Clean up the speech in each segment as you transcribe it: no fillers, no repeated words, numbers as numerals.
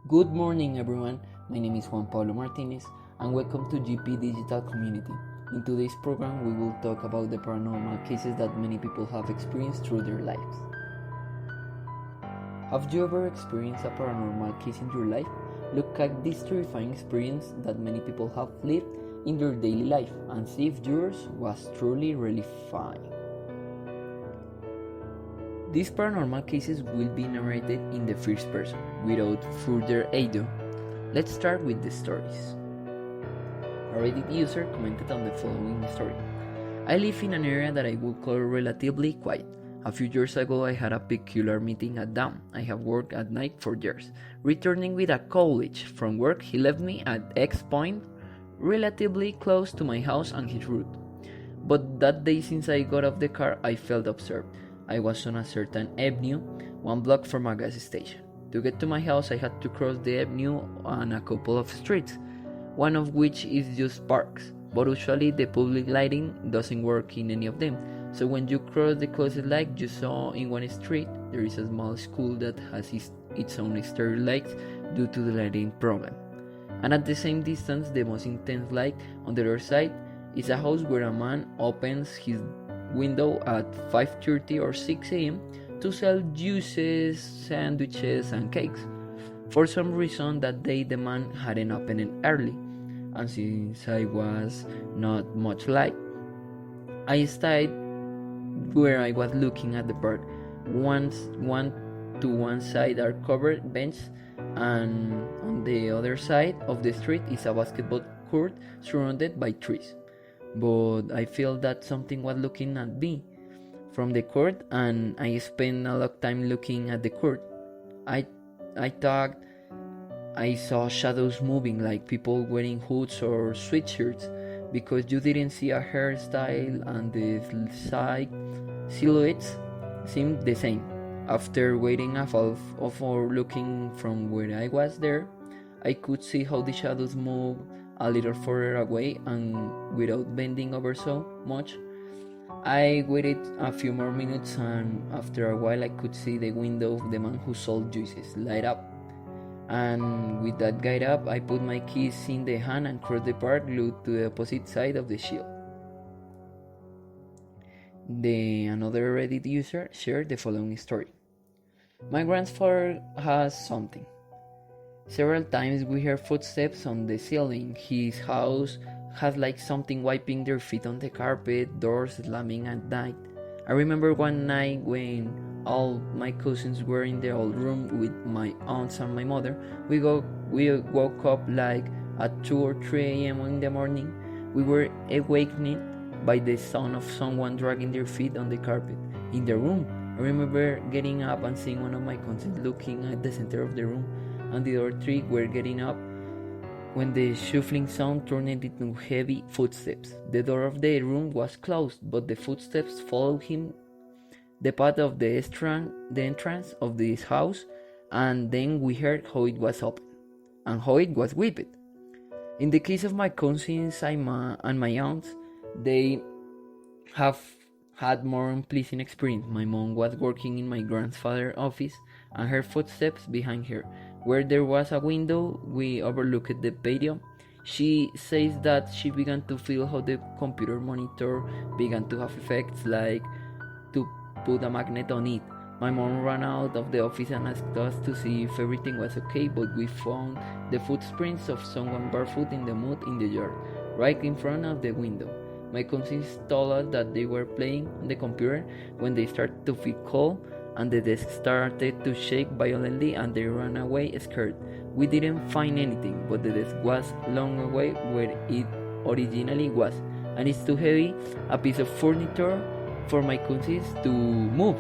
Good morning, everyone. My name is Juan Pablo Martinez, and welcome to GP Digital Community. In today's program, we will talk about the paranormal cases that many people have experienced through their lives. Have you ever experienced a paranormal case in your life? Look at this terrifying experience that many people have lived in their daily life and see if yours was truly fine. These paranormal cases will be narrated in the first person, without further ado. Let's start with the stories. A Reddit user commented on the following story. I live in an area that I would call relatively quiet. A few years ago, I had a peculiar meeting at dawn. I have worked at night for years. Returning with a colleague from work, he left me at X point, relatively close to my house and his route. But that day, since I got off the car, I felt observed. I was on a certain avenue, 1 block from a gas station. To get to my house, I had to cross the avenue and a couple of streets, one of which is just parks, but usually the public lighting doesn't work in any of them. So when you cross the closest light you saw in one street, there is a small school that has its own stereo lights due to the lighting problem. And at the same distance, the most intense light on the other side is a house where a man opens his window at 5:30 or 6 a.m. to sell juices, sandwiches, and cakes. For some reason that day the man hadn't opened early, and since I was not much light, I stayed where I was looking at the park. One side are covered benches, and on the other side of the street is a basketball court surrounded by trees. But I feel that something was looking at me from the court, and I spent a lot of time looking at the court. I thought I saw shadows moving, like people wearing hoods or sweatshirts, because you didn't see a hairstyle and the side silhouettes seemed the same. After waiting a while or looking from where I was there, I could see how the shadows moved a little further away, and without bending over so much, I waited a few more minutes, and after a while I could see the window of the man who sold juices light up. And with that guide up, I put my keys in the hand and crossed the park, glued to the opposite side of the shield. Another Reddit user shared the following story. My grandfather has something. Several times we hear footsteps on the ceiling. His house has like something wiping their feet on the carpet, doors slamming at night. I remember one night when all my cousins were in the old room with my aunts and my mother. We woke up like at 2 or 3 a.m. in the morning. We were awakened by the sound of someone dragging their feet on the carpet in the room. I remember getting up and seeing one of my cousins looking at the center of the room, and the other three were getting up when the shuffling sound turned into heavy footsteps. The door of the room was closed, but the footsteps followed him the path of the entrance of this house, and then we heard how it was opened and how it was whipped. In the case of my cousins and my aunts, they have had more unpleasant experience. My mom was working in my grandfather's office, and her footsteps behind her. Where there was a window, we overlooked the patio. She says that she began to feel how the computer monitor began to have effects, like to put a magnet on it. My mom ran out of the office and asked us to see if everything was okay, but we found the footprints of someone barefoot in the mud in the yard, right in front of the window. My cousins told us that they were playing on the computer when they started to feel cold, and the desk started to shake violently, and they ran away scared. We didn't find anything, but the desk was long away where it originally was, and it's too heavy a piece of furniture for my cousins to move.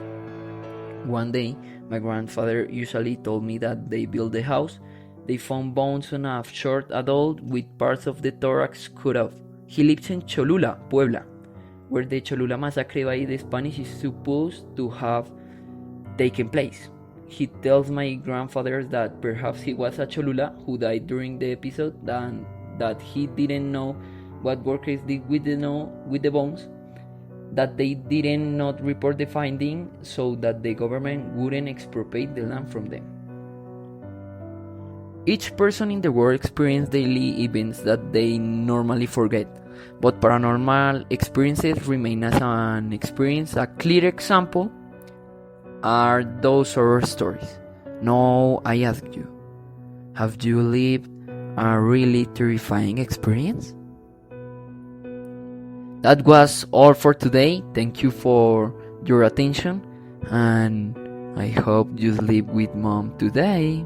One day, my grandfather usually told me that they built the house. They found bones on a short adult with parts of the thorax cut off. He lives in Cholula, Puebla, where the Cholula massacre by the Spanish is supposed to have taken place. He tells my grandfather that perhaps he was a Cholula who died during the episode, and that he didn't know what workers did with the bones, that they did not report the finding so that the government wouldn't expropriate the land from them. Each person in the world experiences daily events that they normally forget, but paranormal experiences remain as an experience. A clear example are those horror stories. Now I ask you, have you lived a really terrifying experience? That was all for today. Thank you for your attention, and I hope you sleep with mom today.